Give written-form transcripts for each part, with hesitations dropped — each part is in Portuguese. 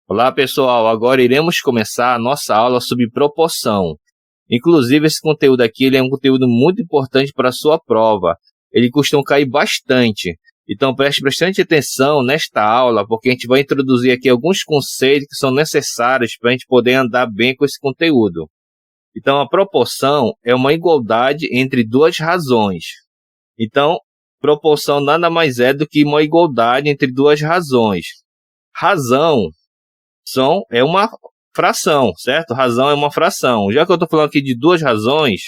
Olá pessoal, agora iremos começar a nossa aula sobre proporção. Inclusive esse conteúdo aqui ele é um conteúdo muito importante para a sua prova. Ele costuma cair bastante. Então preste bastante atenção nesta aula, porque a gente vai introduzir aqui alguns conceitos que são necessários para a gente poder andar bem com esse conteúdo. Então a proporção é uma igualdade entre duas razões. Então, proporção nada mais é do que uma igualdade entre duas razões. Razão é uma fração, certo? Razão é uma fração. Já que eu estou falando aqui de duas razões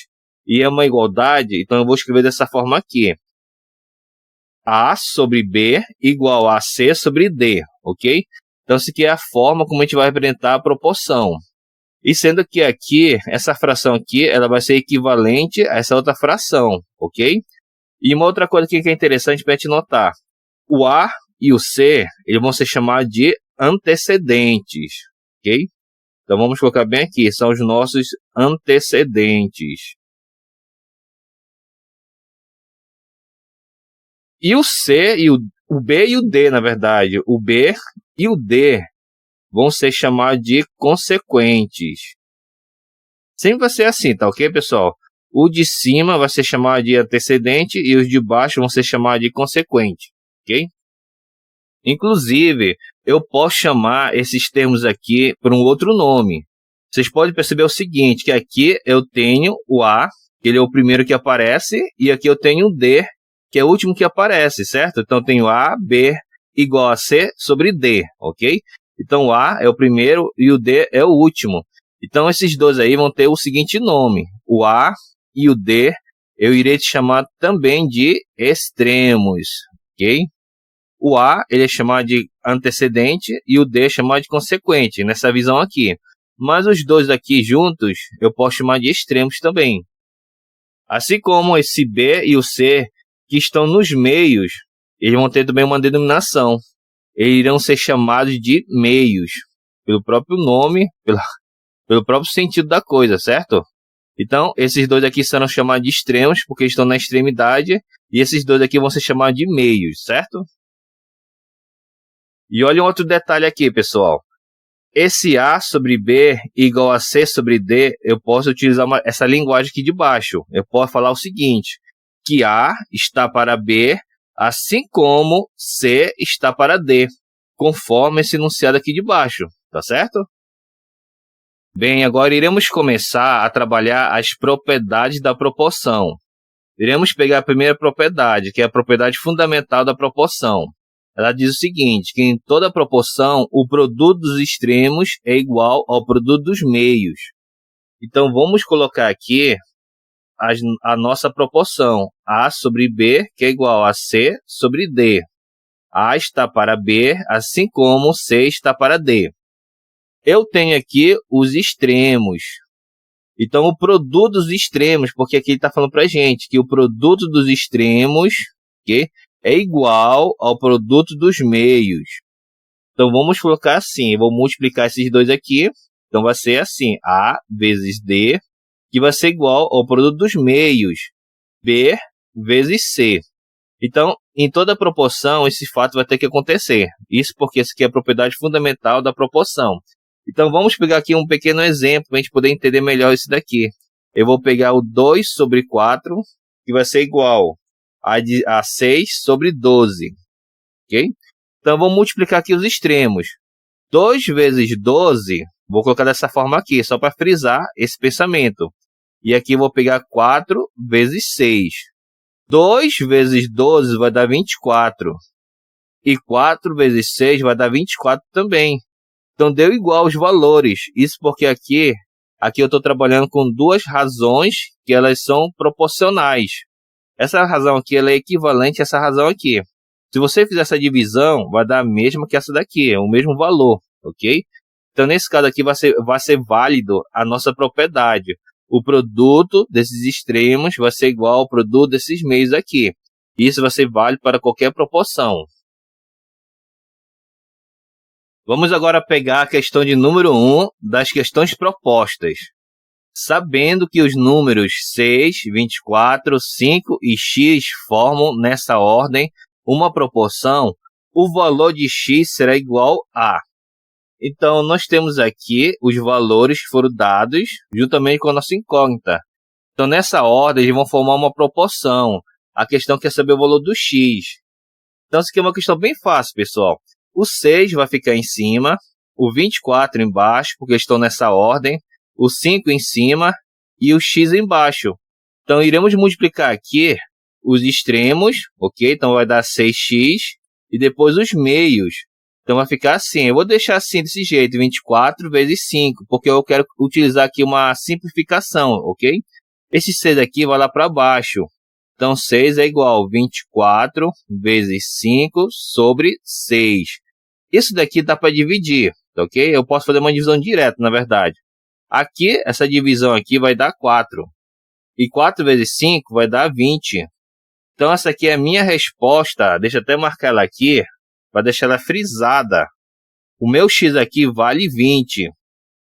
e é uma igualdade, então eu vou escrever dessa forma aqui. A sobre B igual a C sobre D, ok? Então, essa aqui é a forma como a gente vai representar a proporção. E sendo que aqui, essa fração aqui, ela vai ser equivalente a essa outra fração, ok? E uma outra coisa aqui que é interessante para a gente notar. O A e o C, eles vão ser chamados de antecedentes, ok? Então vamos colocar bem aqui, são os nossos antecedentes. E o C, e o B e o D, na verdade, o B e o D vão ser chamados de consequentes. Sempre vai ser assim, tá ok, pessoal? O de cima vai ser chamado de antecedente e os de baixo vão ser chamados de consequente, ok? Inclusive, eu posso chamar esses termos aqui por um outro nome. Vocês podem perceber o seguinte, que aqui eu tenho o A, que ele é o primeiro que aparece, e aqui eu tenho o D, que é o último que aparece, certo? Então, eu tenho A, B igual a C sobre D, ok? Então, o A é o primeiro e o D é o último. Então, esses dois aí vão ter o seguinte nome. O A e o D, eu irei te chamar também de extremos, ok? O A ele é chamado de antecedente e o D é chamado de consequente, nessa visão aqui. Mas os dois aqui juntos, eu posso chamar de extremos também. Assim como esse B e o C, que estão nos meios, eles vão ter também uma denominação. Eles irão ser chamados de meios, pelo próprio nome, pelo próprio sentido da coisa, certo? Então, esses dois aqui serão chamados de extremos, porque estão na extremidade, e esses dois aqui vão ser chamados de meios, certo? E olha um outro detalhe aqui, pessoal. Esse A sobre B igual a C sobre D, eu posso utilizar essa linguagem aqui de baixo. Eu posso falar o seguinte, que A está para B, assim como C está para D, conforme esse enunciado aqui de baixo, tá certo? Bem, agora iremos começar a trabalhar as propriedades da proporção. Iremos pegar a primeira propriedade, que é a propriedade fundamental da proporção. Ela diz o seguinte, que em toda proporção, o produto dos extremos é igual ao produto dos meios. Então, vamos colocar aqui a nossa proporção. A sobre B, que é igual a C sobre D. A está para B, assim como C está para D. Eu tenho aqui os extremos. Então, o produto dos extremos, porque aqui ele está falando para a gente que o produto dos extremos, ok? É igual ao produto dos meios. Então, vamos colocar assim. Eu vou multiplicar esses dois aqui. Então, vai ser assim. A vezes D, que vai ser igual ao produto dos meios. B vezes C. Então, em toda proporção, esse fato vai ter que acontecer. Isso porque isso aqui é a propriedade fundamental da proporção. Então, vamos pegar aqui um pequeno exemplo para a gente poder entender melhor isso daqui. Eu vou pegar o 2 sobre 4, que vai ser igual a 6 sobre 12, ok? Então, vou multiplicar aqui os extremos. 2 vezes 12, vou colocar dessa forma aqui, só para frisar esse pensamento. E aqui eu vou pegar 4 vezes 6. 2 vezes 12 vai dar 24. E 4 vezes 6 vai dar 24 também. Então, deu igual os valores. Isso porque aqui eu estou trabalhando com duas razões que elas são proporcionais. Essa razão aqui ela é equivalente a essa razão aqui. Se você fizer essa divisão, vai dar a mesma que essa daqui, é o mesmo valor, ok? Então, nesse caso aqui, vai ser válido a nossa propriedade. O produto desses extremos vai ser igual ao produto desses meios aqui. Isso vai ser válido para qualquer proporção. Vamos agora pegar a questão de número 1 das questões propostas. Sabendo que os números 6, 24, 5 e x formam, nessa ordem, uma proporção, o valor de x será igual a... Então, nós temos aqui os valores que foram dados juntamente com a nossa incógnita. Então, nessa ordem, eles vão formar uma proporção. A questão quer saber o valor do x. Então, isso aqui é uma questão bem fácil, pessoal. O 6 vai ficar em cima, o 24 embaixo, porque estão nessa ordem, o 5 em cima e o x embaixo. Então, iremos multiplicar aqui os extremos, ok? Então, vai dar 6x e depois os meios. Então, vai ficar assim. Eu vou deixar assim desse jeito, 24 vezes 5, porque eu quero utilizar aqui uma simplificação, ok? Esse 6 aqui vai lá para baixo. Então, 6 é igual a 24 vezes 5 sobre 6. Isso daqui dá para dividir, ok? Eu posso fazer uma divisão direta, na verdade. Aqui, essa divisão aqui vai dar 4. E 4 vezes 5 vai dar 20. Então, essa aqui é a minha resposta. Deixa eu até marcar ela aqui, para deixar ela frisada. O meu x aqui vale 20.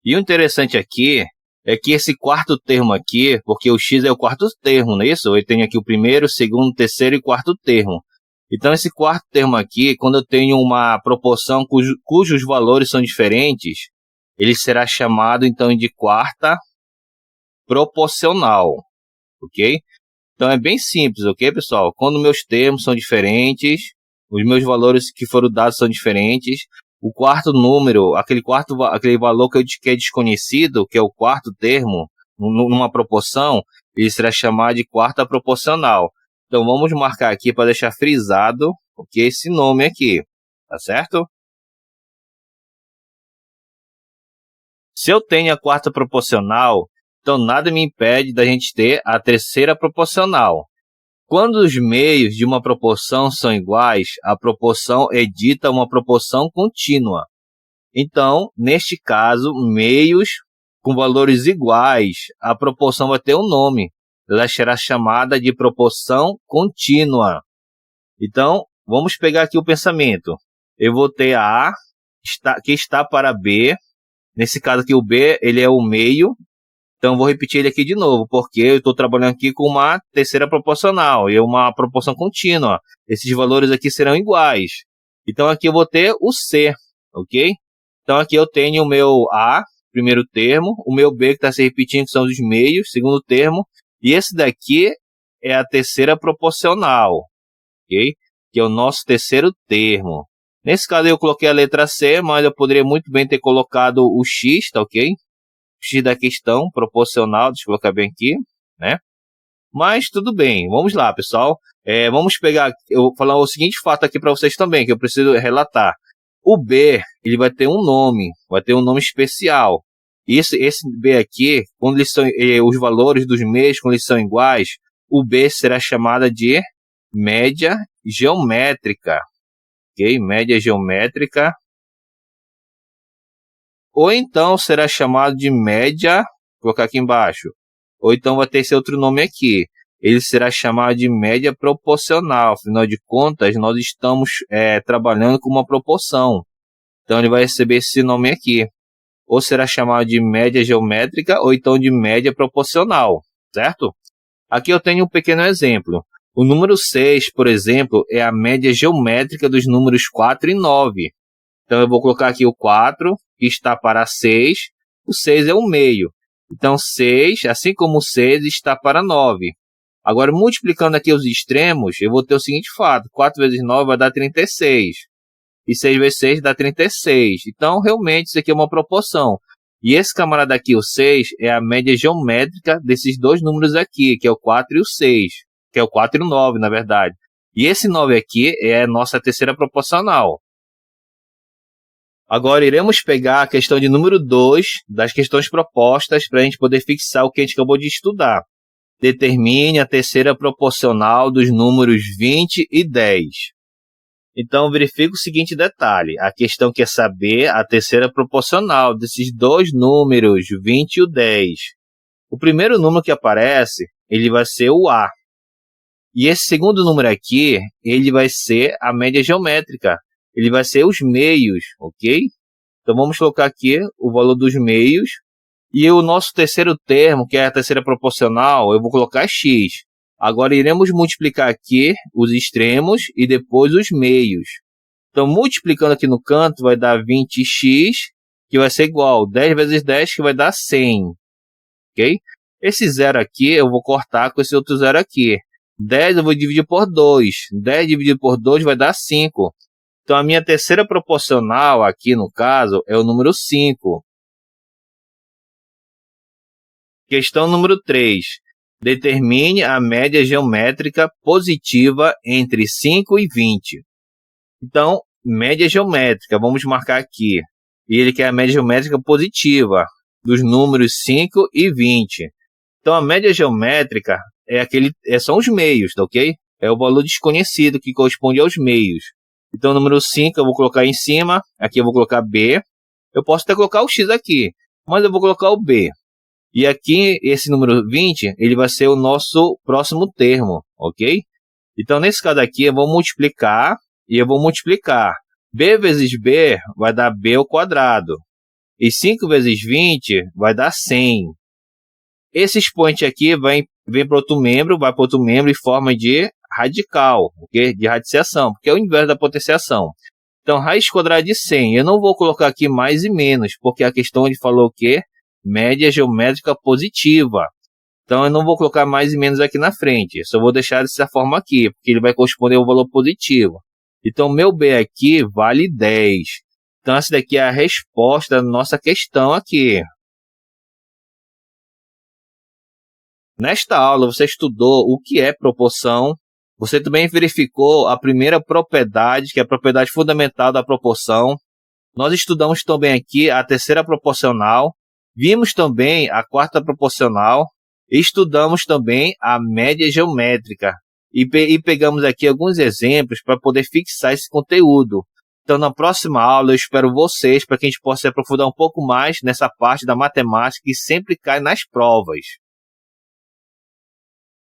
E o interessante aqui é que esse quarto termo aqui, porque o x é o quarto termo, não é isso? Eu tenho aqui o primeiro, segundo, terceiro e quarto termo. Então, esse quarto termo aqui, quando eu tenho uma proporção cujos valores são diferentes, ele será chamado, então, de quarta proporcional, ok? Então, é bem simples, ok, pessoal? Quando meus termos são diferentes, os meus valores que foram dados são diferentes, o quarto número, aquele valor que é desconhecido, que é o quarto termo, numa proporção, ele será chamado de quarta proporcional. Então, vamos marcar aqui para deixar frisado, ok, esse nome aqui, tá certo? Se eu tenho a quarta proporcional, então nada me impede da gente ter a terceira proporcional. Quando os meios de uma proporção são iguais, a proporção é dita uma proporção contínua. Então, neste caso, meios com valores iguais, a proporção vai ter um nome. Ela será chamada de proporção contínua. Então, vamos pegar aqui o pensamento. Eu vou ter a A, que está para B. Nesse caso aqui, o B ele é o meio. Então, vou repetir ele aqui de novo, porque eu estou trabalhando aqui com uma terceira proporcional e uma proporção contínua. Esses valores aqui serão iguais. Então, aqui eu vou ter o C, ok? Então, aqui eu tenho o meu A, primeiro termo, o meu B que está se repetindo, que são os meios, segundo termo, e esse daqui é a terceira proporcional, ok? Que é o nosso terceiro termo. Nesse caso, eu coloquei a letra C, mas eu poderia muito bem ter colocado o X, tá ok? X da questão, proporcional, deixa eu colocar bem aqui, né? Mas tudo bem, vamos lá, pessoal. Vamos pegar, eu vou falar o seguinte fato aqui para vocês também, que eu preciso relatar. O B, ele vai ter um nome especial. Esse B aqui, quando eles são, os valores dos meios, quando eles são iguais, o B será chamada de média geométrica, ok? Média geométrica. Ou então será chamado de média, vou colocar aqui embaixo. Ou então vai ter esse outro nome aqui. Ele será chamado de média proporcional. Afinal de contas, nós estamos trabalhando com uma proporção. Então, ele vai receber esse nome aqui. Ou será chamado de média geométrica, ou então de média proporcional, certo? Aqui eu tenho um pequeno exemplo. O número 6, por exemplo, é a média geométrica dos números 4 e 9. Então, eu vou colocar aqui o 4, que está para 6. O 6 é o meio. Então, 6, assim como o 6, está para 9. Agora, multiplicando aqui os extremos, eu vou ter o seguinte fato. 4 vezes 9 vai dar 36. E 6 vezes 6 dá 36. Então, realmente, isso aqui é uma proporção. E esse camarada aqui, o 6, é a média geométrica desses dois números aqui, que é o 4 e o 6. Que é o 4 e o 9, na verdade. E esse 9 aqui é a nossa terceira proporcional. Agora, iremos pegar a questão de número 2 das questões propostas para a gente poder fixar o que a gente acabou de estudar. Determine a terceira proporcional dos números 20 e 10. Então, verifique o seguinte detalhe. A questão quer saber a terceira proporcional desses dois números, 20 e o 10. O primeiro número que aparece, ele vai ser o A. E esse segundo número aqui, ele vai ser a média geométrica. Ele vai ser os meios, ok? Então, vamos colocar aqui o valor dos meios. E o nosso terceiro termo, que é a terceira proporcional, eu vou colocar x. Agora, iremos multiplicar aqui os extremos e depois os meios. Então, multiplicando aqui no canto, vai dar 20x que vai ser igual 10 vezes 10, que vai dar 100. Ok? Esse zero aqui eu vou cortar com esse outro zero aqui. 10 eu vou dividir por 2. 10 dividido por 2 vai dar 5. Então a minha terceira proporcional aqui no caso é o número 5. Questão número 3. Determine a média geométrica positiva entre 5 e 20. Então, média geométrica, vamos marcar aqui. E ele quer a média geométrica positiva dos números 5 e 20. Então, a média geométrica são os meios, tá ok? É o valor desconhecido que corresponde aos meios. Então, o número 5 eu vou colocar em cima, aqui eu vou colocar B. Eu posso até colocar o X aqui, mas eu vou colocar o B. E aqui, esse número 20, ele vai ser o nosso próximo termo, ok? Então, nesse caso aqui, eu vou multiplicar e eu vou multiplicar. B vezes B vai dar B ao quadrado. E 5 vezes 20 vai dar 100. Esse expoente aqui vem para outro membro, vai para outro membro em forma de radical, ok? De radiciação, porque é o inverso da potenciação. Então, raiz quadrada de 100. Eu não vou colocar aqui mais e menos, porque a questão ele falou o quê? Média geométrica positiva. Então, eu não vou colocar mais e menos aqui na frente. Só vou deixar dessa forma aqui, porque ele vai corresponder ao valor positivo. Então, meu B aqui vale 10. Então, essa daqui é a resposta da nossa questão aqui. Nesta aula, você estudou o que é proporção. Você também verificou a primeira propriedade, que é a propriedade fundamental da proporção. Nós estudamos também aqui a terceira proporcional. Vimos também a quarta proporcional. Estudamos também a média geométrica. E pegamos aqui alguns exemplos para poder fixar esse conteúdo. Então, na próxima aula, eu espero vocês para que a gente possa se aprofundar um pouco mais nessa parte da matemática que sempre cai nas provas.